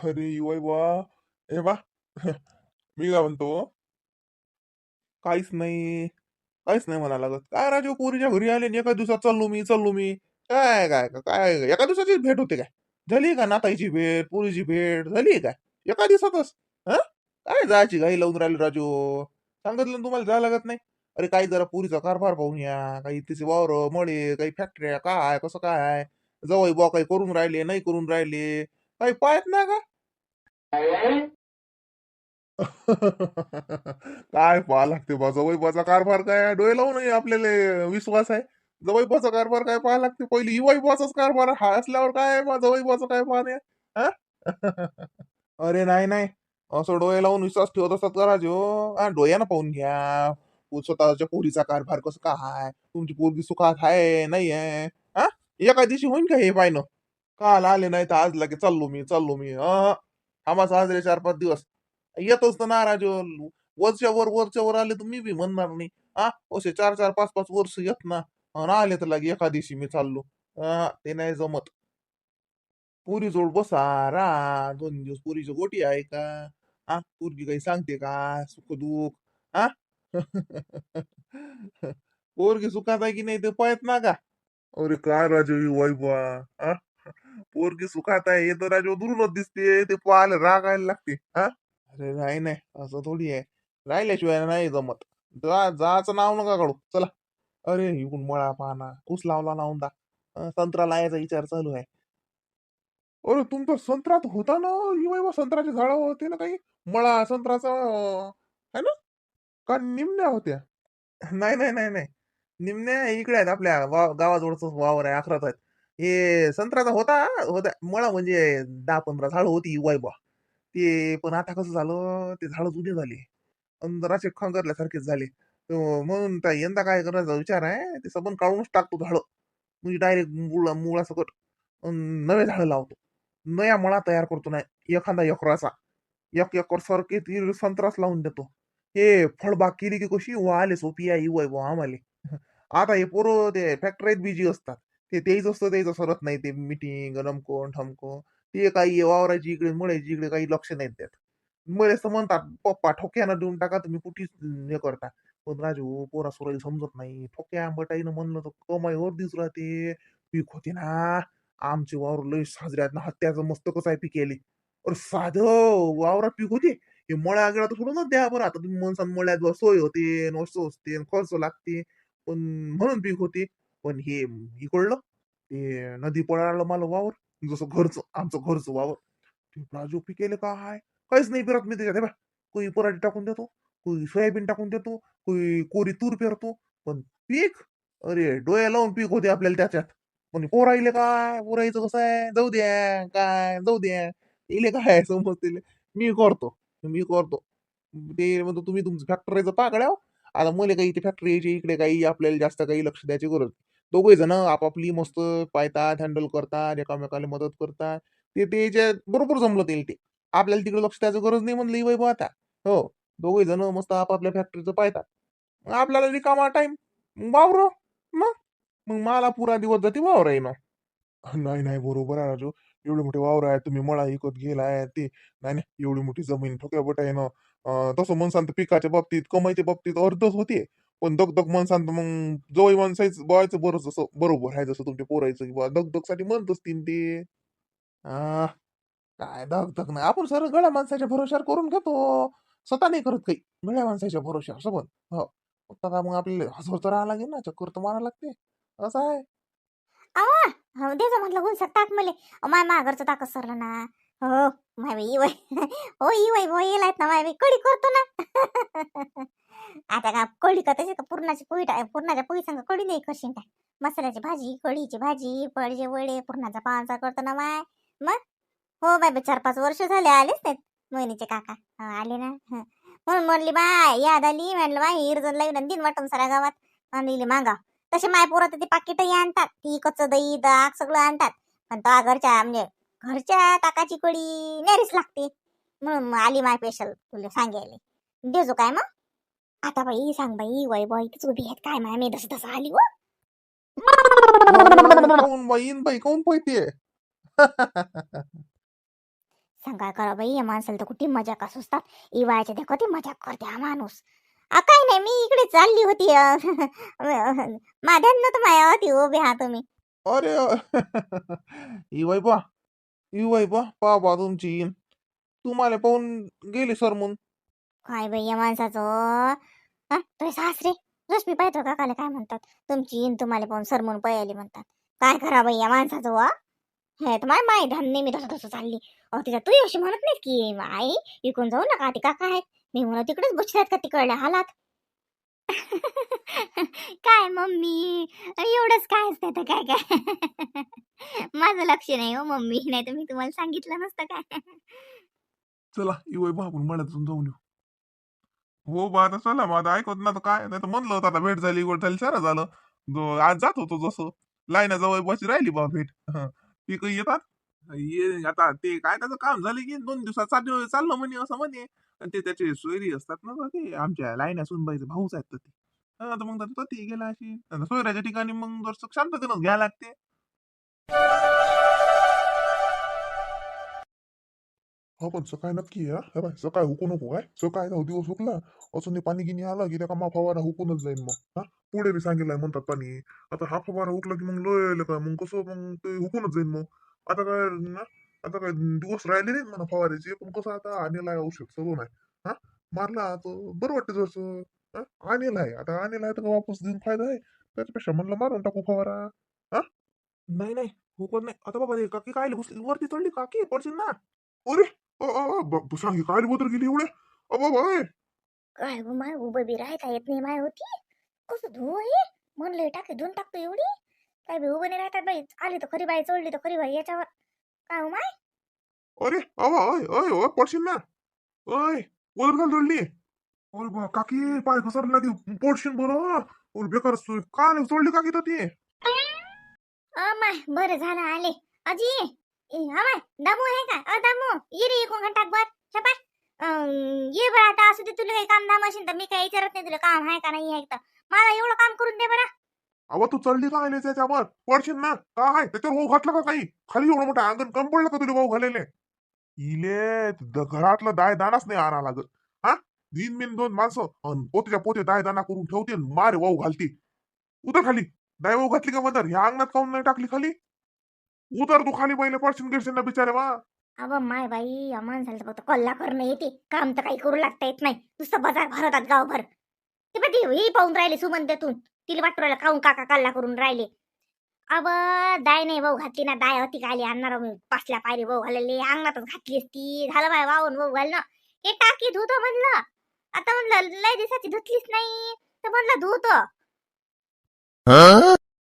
अरे युवाई बा. ए बा. मी काय म्हणतो. काहीच नाही. काहीच नाही म्हणा लागत. काय राजू पोरीच्या घरी आले आणि एका दिवसात चाललो मी. काय काय काय काय, एका दिवसाची भेट होते काय? झाली का नाताईची भेट, पोरीची भेट झाली काय? एका दिवसातच. हा. काय जायची घाई लावून राहिली राजू. सांगितलं ना तुम्हाला जायला लागत नाही. अरे काही जरा पुरीचा कारभार पाहून या, काही तिचे वावर मळे, काही फॅक्टऱ्या काय कसं काय, जवळ बुवा काही करून राहिले नाही करून राहिले, काही पाहत नाही का? काय पाहा लागते बा जवळपाचा कारभार काय डोळे लावून आपल्याला विश्वास आहे. जवळपाचा कारभार काय पाहा लागते, पहिली युवाईपाचाच कारभार हा असल्यावर काय बा जवळपाचं काय पाहणे. हा. अरे नाही नाही, असं डोळे लावून विश्वास ठेवत असतात का राजो? डोळ्यानं पाहून घ्या. स्वतःच्या पोरीचा कारभार कसं काय, तुमची पोरगी सुखात आहे नाही आहे. हा. एका दिवशी होईन का हे पाहिनं? काल आले नाही तर आज लगे चाललो मी थांबाच आज रे 4-5 दिवस. येतोच तर ना राजू. वरच्या वर आले तर मी बी म्हणणार नाही. असे 4-4, 5-5 वर्ष येत ना. आले तर लगे एका दिवशी मी चाललो. ते नाही जमत. पुरी जोड बसा रा. 2 दिवस पुरीची गोटी आहे का? पोरगी काही सांगते का सुख दुःख? हा. पोरगी सुखात आहे की नाही ते पाहत ना का? अरे काय राजू ही बा. हा. पोरगी सुखात आहे हे तर राजू दुरूनच दिसते, ते पाहायला रागायला लागते. हा. अरे नाही नाही, असं थोडी आहे. राहिल्याशिवाय नाही जमत. जायचं नाव नका काढू चला. अरे इकडून मळा पाहना, ऊस लावला लावून दा. संत्रा लावायचा विचार चालू आहे. अरे तुमचा संत्रा तर होता ना. बा संत्र्याचे झाड होते ना काही. मळा संत्राचा है ना? का निम्न्या होत्या? नाही नाही नाही नाही. निम्न्या इकडे आहेत आपल्या गावाजवळच वावर आहे, अखरात आहेत. हे संत्र्याचा होता. होता मळा म्हणजे 10-15 झाड होती बा. ते पण आता कसं झालं, ते झाड जुने झाले. जरासे खंगरल्यासारखेच झाले. म्हणून यंदा काय करायचा विचार आहे, ते सबन काढूनच टाकतो झाड. म्हणजे डायरेक्ट मुळासकट नवे झाड लावतो. नया मळा तयार करतो नाही एखादा एकराचा. 1 एकर सारखे ती संत्रास लावून देतो. हे फळबाग केली की कशी वाले सोपी आहे बुवा आम्हाले. आता हे पोरं ते फॅक्टरीत बिझी असतात. तेच असतं त्याचं सरत नाही ते मीटिंग नमको ठमको. ते काही वावराची इकडे मळायची इकडे काही लक्ष नाही देत. मला असं म्हणतात, पप्पा ठोक्यानं देऊन टाका तुम्ही कुठेच हे करता. पण राजू पोरा सोराला समजत नाही. ठोक्या बटाईनं म्हणलं तर कमाईवर दिसू राहते. पीक होते ना. आमचे वावर लय साजरे आहेत ना, हत्याचं मस्त कसं आहे पिकेली. अरे साधं वावरात पीक होते. हे मळ्या गिळा तर सोडूनच द्या बरं. आता तुम्ही म्हणसान मळ्यात बुवा सोय होते, वस्तू असते, खर्च लागते. पण म्हणून पीक होते. पण हे इकडलं ते नदी पळालं मला वावर. जसं आमचं घरचं वावर. ते राजू पिकेले काय? काहीच नाही पेरत मी त्याच्यात. हे बघ, कोणी पराठी टाकून देतो, कोणी सोयाबीन टाकून देतो, कोणी कोरी तूर पेरतो. पण पीक, अरे डोळे लावून पीक होते आपल्याला त्याच्यात. पण पोराईले काय, पोराईचं कसं आहे, जाऊ द्या काय जाऊ द्या. इले काय समजते. मी करतो. ते म्हणतो तुम्ही तुमचं फॅक्टरीचं पाकड्या. आता मला काही फॅक्टरी यायची इकडे काही आपल्याला जास्त काही लक्ष द्यायची गरज. दोघे जण आपापली मस्त पाहतात, हँडल करतात, एकामेकाला मदत करतात. ते जे बरोबर जमलं ते. आपल्याला तिकडे लक्ष द्यायची गरज नाही म्हणलं बाई आता. हो. दोघे जण मस्त आपापल्या फॅक्टरीचं पाहतात. आपल्याला रिकामा टाइम वावर. मग मग मला पुरा दिवस जाते वावर आहे ना. नाही नाही, बरोबर आहे राजू. एवढे मोठे वावर आहे, तुम्ही मळा विकत गेलाय ते. नाही नाही, एवढी मोठी जमीन ठोक्यापट आहे ना. तसं म्हणसान तर पिकाच्या बाबतीत कमाईच्या बाबतीत अर्धच होते. पण दगदग म्हणसान तर मग जवळ माणसाचं बळायचं बरं, जसं बरोबर आहे जसं तुमच्या पोरायचं किंवा दगदग साठी म्हणत असतील ते. आ, काय दगदग नाही, आपण सर गळ्या माणसाच्या भरोश्यावर करून घेतो. स्वतः नाही करत काही. गळ्या माणसाच्या भरोश्यावर सोबत. हो. फक्त आता मग आपल्याला हजर तर राहावं लागेल ना, चक्कर तर मारावं लागते. असं आहे. आवा हो दे म्हटलं गुंस टाक मले. माय माघरचं टाकच सरलं ना. हो. माय बाई इवय. हो इवय हो येलायत ना माय बाई कडी करतो ना. आता का कडी का तशी का पुरणाची पोळी पुरणाच्या पोळी संग कडी नाही करशील काय. मसाल्याची भाजी कढीची भाजी पळजे वडे पुरणाचा पानचा करतो ना माय. मग हो बाय 4-5 वर्ष झाले आलेच नाहीत. मोहिनीचे काका आले ना. म्हणून म्हणली बाय याद आली म्हणलं बाय इरजण लावून दिन वाटून साऱ्या गावात आणि मागा. तसे माय पोरं तर ते पाकिटही आणतात, ती कच्चं दही दाग सगळं आणतात. पण तो घरच्या म्हणजे घरच्या काकाची कडी न्यारीच लागते. म्हणून मग आली माय पेशल तुला सांगायला. देजो काय मग. आता बाई सांग बाई वय बाई किती उभी आहेत काय माय मी तसं तसं आली हो. अरे काऊन बाई काऊन पाहिजे. काय करा बाई, या माणसाला तर कुठे मजाक सुचतात. इवायच्या देखो ती मजाक करते हा माणूस. काय नाही, मी इकडे चालली होती. माझ्या तर माया होती उभे हा तुम्ही. अरे ही वैबा ही वैबा पा तुमची इन तुम्हाला पाहून गेली सरमून. काय बाई या माणसाचं. हा तुझे सासरे रश्मी पाहतो काकाला काय म्हणतात, तुमची इन तुम्हाला पाहून सरमून पयाली म्हणतात. काय करा बाई या माणसाचं वा. हे तर माय माय धान नेहमी तसं तसं चालली. तिच्या तू अशी म्हणत नाही की आई इकून जाऊ नका, ती काका आहेत. मी म्हणत तिकडेच बसल्यात का तिकडल्या हालात. काय मम्मी एवढंच काय असतं तर काय काय. माझं लक्ष नाही हो मम्मी, नाही तर मी तुम्हाला सांगितलं नसतं काय. चला ही वैबा आपण मळ्यातून जाऊन येऊ. हो बा आता चला मग आता ऐकत ना तर काय नाही तर म्हणलं होतं आता भेट झाली गोड झाली सारं झालं. आज जात होतो जसं लाईना जवळ बशी राहिली बा भेट. ती काही येतात. ये आता ते काय त्याचं काम झालं की 2 दिवसात चाललं म्हणे असं म्हणे. आणि ते त्याचे सोयरी असतात ना गं, ते आमच्या लाईना सुनबाईचे भाऊच आहेत तर ते. तर मग तर ती गेला अशी आता सोयऱ्याच्या ठिकाणी मग जर शांततेनंच घ्यायला लागते. हो पण सकाळी नक्की या हे बाय सकाळी हुकू नको काय सकाळी जाऊ दिवस हुकला अजून ते पाणी गिनी आलं की त्या कामा फवारा हुकूनच जाईन मग हा. पुढे बी सांगितलंय म्हणतात पाणी. आता हा फवारा हुकला की मग लोय काय मग कसं मग ते हुकूनच जाईन मग. आता काय ना आता काय दिवस राहिले नाहीत म्हणा फवाराचे पण कसं आता आणलाय औषध सर्व नाही. हा मारला तर बरं वाटतं जसं. हा आणलाय आता आणलाय तर वापस देऊन फायदा आहे त्याच्यापेक्षा म्हणलं मारून टाकू फवारा. हा नाही नाही हुकत नाही आता बाबा काकी काय वरती चढली काकी पडशील ना. अरे सांग काय बदल गेली एवढे अबा बाय. काय गो माय उभं बी राहता येत नाही माय होती. कसं धुवं हे. म्हणलं टाके धुवून टाकतो एवढी. काय बी उभं नाही राहतात बाई, आली तर खरी बाई चढली तर खरी बाई याच्यावर. काय हो माय. अरे अवा अय अय अय पडशील ना. अय बदल घाल चढली. अरे बा काकी पाय घसरला ती पडशील बरं. अरे बेकार का नाही चढली काकी तर ती. माय बरं झालं आले. अजी हा माय दामू आहे का, दामू ये रे इकडून घंटाक बर छपाय. ये बरं आता असू दे, तुला काही काम धाम असेल तर मी काही विचारत नाही तुला काम आहे का नाही आहे तर. मला एवढं काम करून दे बरं. अव तू चढली का आले त्याच्यावर पडशील ना काय त्याच्यावर भाऊ घातला का काही खाली एवढं मोठं अंगण कम पडलं का तुला भाऊ घालेले. इले घरातलं दाय दानाच नाही आणा लागत. हा दिन बिन 2 माणसं अन पोतीच्या पोते दाय दाना करून ठेवते आणि मारे वाहू घालती. उतर खाली. दाय वाहू घातली का मदर ह्या अंगणात काऊन नाही टाकली खाली. उतर तू खाली पहिले पडशील गिरशील ना बिचारे वा. अव माय बाई या माणसाला तर फक्त कल्ला करणं येते, काम तर काही करू लागता येत नाही. नुसतं बाजार भरवतात गावभर. ते पण ती ही पाहून राहिले सुमंत्यातून. तिला वाटू राहिला काऊन काका कल्ला करून राहिले. अव दाय नाही भाऊ घातली ना, दाय होती खाली आणणार मी पाचल्या पायरी भाऊ घालले अंगणातच घातली असती. झालं बाय वाहून भाऊ घालणं. हे टाकी धुतो म्हणलं. आता म्हणलं लय दिवसाची धुतलीच नाही तर म्हणलं धुतो.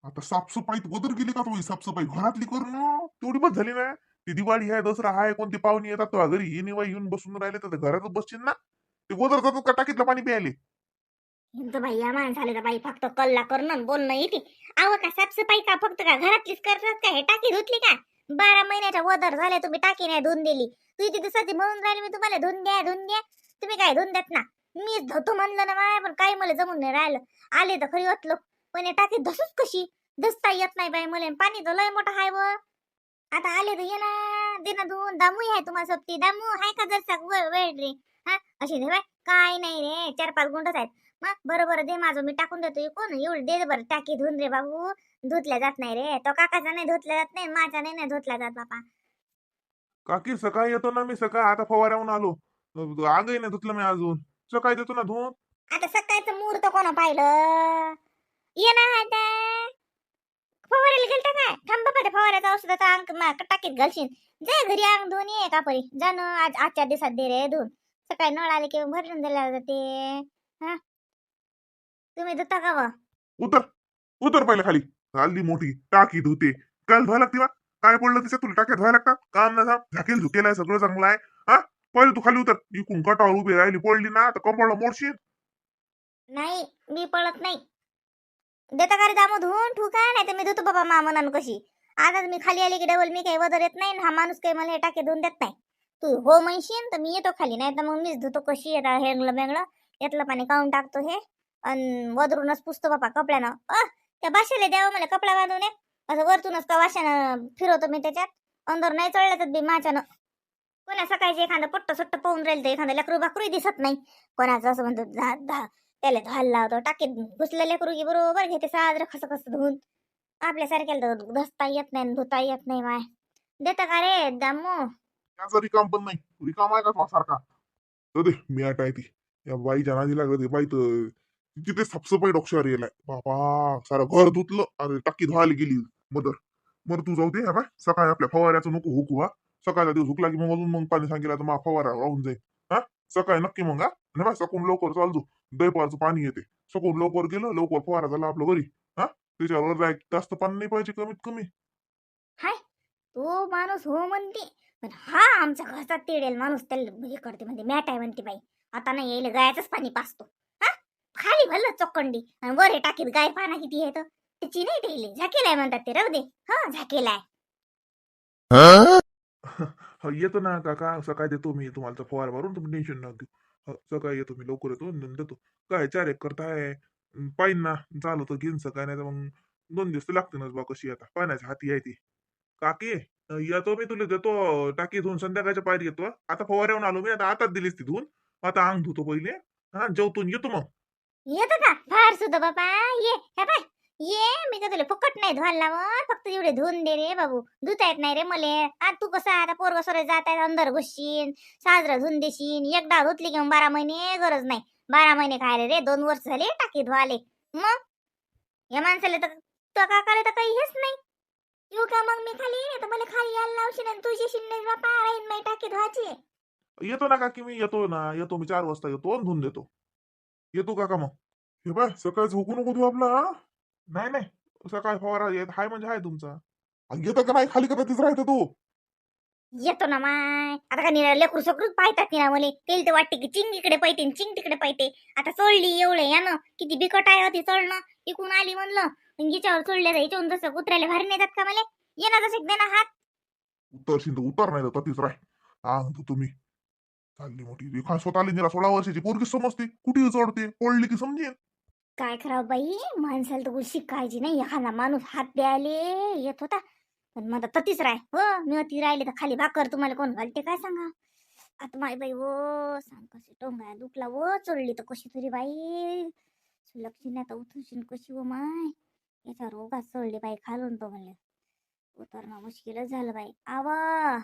आता साफसफाई वदर गेली का तुम्ही साफसफाई घरातली करून तेवढी बस झाली ना. ती दिवाळी आहे दसरा आहे कोणती पाहुणे येतात तो घरी ये निवाय येऊन बसून राहिले तर घरातच बसशील ना. ते वदर जातात का टाकीतलं पाणी प्यायले. तर बाई या माणसाला तर बाई फक्त कल्ला करणं आणि बोलणं येते. अहो का साफसफाई का फक्त का घरातलीच करतात का, हे टाकी धुतली का. 12 महिन्याच्या वदर झाले तुम्ही टाकी नाही धुवून दिली. तुझी तिथे सध्या म्हणून राहिले मी तुम्हाला धुवून द्या धुवून द्या. तुम्ही काय धुवून देत ना. मीच धुतो म्हणलं ना माय, पण काही मला जमून नाही राहिलं. आले तर खरी ओतलो पण हे टाकी धसूच कशी. धसता येत नाही बाई मला, पाणी तर लय मोठं हाय व. आता आले तर ये ना दे ना धुवून. दामू आहे तुम्हाला सोबती, दामू आहे का जरसा वेळ रे. हा अशी दे बाय. काय नाही रे 4-5 गुंठच आहेत. मग बरोबर दे माझं मी टाकून देतो कोण एवढी दे बरं टाकी धुवून रे बाबू. धुतल्या जात नाही रे, तो काकाचा नाही धुतल्या जात नाही, माझा नाही धुतल्या जात बापा. काकी सकाळी येतो ना मी सकाळी आता फवाऱ्याहून आलो. आगही नाही धुतलं मी अजून. सकाळी देतो ना धुवून. आता सकाळचं मुहूर्त कोणा पाहिलं. ये ना आता फवाऱ्याला गेलता काय. थांब बाबा, त्या फवाऱ्याचा औषधाचा अंक टाकीत घालशील. जा घरी अंग धुवून ये का परी जाणं. आजच्या दिवसात दे रे धुवून. सकाळी नळ आले की भरून दिला जाते. हा तुम्ही धुता का व. उतर उतर पहिले खाली. हल्ली मोठी टाकी धुते काल धुवा लागते बा. काय पडलं त्याच्यात तुला टाक्यात धुवायला लागतात काम ना झाकेल झुकेल आहे सगळं चांगलं आहे. हा पहिले तू खाली उतर. इकून कटावर उभी राहिली पडली ना तर कमळला मोडशील. नाही मी पळत नाही. देता का रे दामो धुवून ठू का, नाही तर मी धुतो बाबा मामनानं कशी. आता मी खाली आली की डबल मी काही वदर येत नाही. हा माणूस काही मला हे टाके धुवून देत नाही. तू हो म्हणशील तर मी येतो खाली, नाही तर मग मीच धुतो कशी येतात हेंगलं बेंगलं. यातलं पाणी काढून टाकतो हे आणि वदरूनच पुसतो बापा कपड्यानं. त्या बाशाला द्यावं मला कपडा बांधून असं वरतूनच का वाशानं फिरवतो मी त्याच्यात. अंदर नाही चढलं तर बी माझ्यानं. कोणा सकाळचे एखादं पट्ट सुट्ट पाहून राहिलं तर एखादं लेकरू बाकरूही दिसत नाही. कोणाचं असं म्हणतो त्याला धुवायला लावतो टाकीत घुसलं लेकरू की बरोबर घेते साजरं कसं कसं धुवून. आपल्यासारख्याला तर धसता येत नाही धुता येत नाही माय. देतं का रे दामू? त्याचा रिकाम पण नाही, रिकाम आहे का तो सारखा? तर दे मी आठ आहे ती या बाईच्या नादी लागलं ते बाई तर तिथे साफसफाई डोक्यावर येलाय बाबा. सारं घर धुतलं अरे टाकी धुवायला गेली मदर. मर तू जाऊ दे. हा बाय सकाळी आपल्या फवाऱ्याचं नको हुकू. हा सकाळचा दिवस हुकला की मग अजून मग पाणी सांगितलं तर मग फवारा राहून जाईल. हा सकाळी नक्की मग. हा नाही बा सकून लवकर चालतो. दैपाचं पाणी येते सकून लवकर गेलं लवकर फवारा झाला आपलं घरी. हा त्याच्यावर जास्त पाणी नाही पाहिजे कमीत कमी. हाय तो माणूस हो म्हणते पण हा आमच्या घरचा तेडेल माणूस त्याला हे करते म्हणते मॅट आहे म्हणते बाई. आता नाही येईल गायचंच पाणी पाचतो. हा खाली भरलं चोक्कंडी आणि वर हे टाकीत गाय पाना किती आहे तर त्याची नाही ठेवली झाकेलाय म्हणतात ते राहू दे. हा झाकेलाय. येतो ना काका सकाळी देतो मी तुम्हाला फवारा भरून तुम्ही टेन्शन नका घेऊ. सकाळी येतो मी लवकर येतो आणि देतो. काय 4 एकर तर आहे. पाहिन ना झालं तर घेईन सकाळी नाही तर मग 2 दिवस तर लागतीलच बा कशी आता पाण्याच्या हाती आहे ती. काकी येतो मी तुला देतो टाकी धुवून संध्याकाळच्या पायरी येतो. आता फवाऱ्यावरून आलो मी आता आताच दिलीस ती धुवून. आता अंग धुतो पहिले. हा जेवतो आणि येतो मग. येतं का फार सुद्धा बाबा ये हे पाय ये मी का तुला फुकट नाही धुवायला लावत फक्त एवढे धुवून दे रे बाबू. धुता येत नाही रे मले. आज तू कसं आता पोरग सोरे जात आहे अंदर घुसशीन साजरं धुवून देशील एकदा धुतली की मग 12 महिने गरज नाही. 12 महिने खायले रे 2 वर्ष झाले टाकी धुवाले. मग या माणसाला तर तो काकाला तर काही हेच नाही. येऊ का मग मी खाली तर मला खाली यायला लावशील आणि तुझी शिन्ने बापा राहीन मी टाकी धुवायची. येतो ना काकी मी येतो ना येतो मी 4 वाजता येतो आणि धुवून देतो. येतो काका मग. हे बाय सकाळी झोपू नको तू आपला. हा? नाही नाही सकाळी फवारा येत हाय म्हणजे हाय तुमचा. येतं का नाही खाली का तिथं राहतो तू. येतो ना माय आता का निरा लेकरू सकरूच पाहतात ना मले तेल तर वाटते की चिंग इकडे पाहिजे चिंग तिकडे पाहिजे. आता चढली एवढे या ना किती बिकट आहे होती चढणं. इकून आली म्हणलं हिच्यावर चढले याच्यावरून तसं कुत्र्याला भारी नेतात का मला. ये ना तसे दे ना हात. उतरशील तर उतर नाही तर ततीच राह. हा म्हणतो तुम्ही चालली मोठी रेखा स्वतःला निरा 16 वर्षाची पोरगी समजते कुठे चढते पडली की समजेल. काय करावं बाई माणसाला तर गोष्टी काळजी नाही एखादा माणूस हात द्यायले येत होता. पण मग आता ततीच राय हो मी ती राहिली तर खाली भाकर तुम्हाला कोण घालते काय सांगा. आता माय बाई वो सांग कशी टोंगा दुखला वो चढली तर कशी तरी बाई. सुलक्षणी आता उठून कशी हो माय. याच्या रोगात चढली बाई खालून तो म्हणले उतरणं मुश्किलच झालं बाई आवा.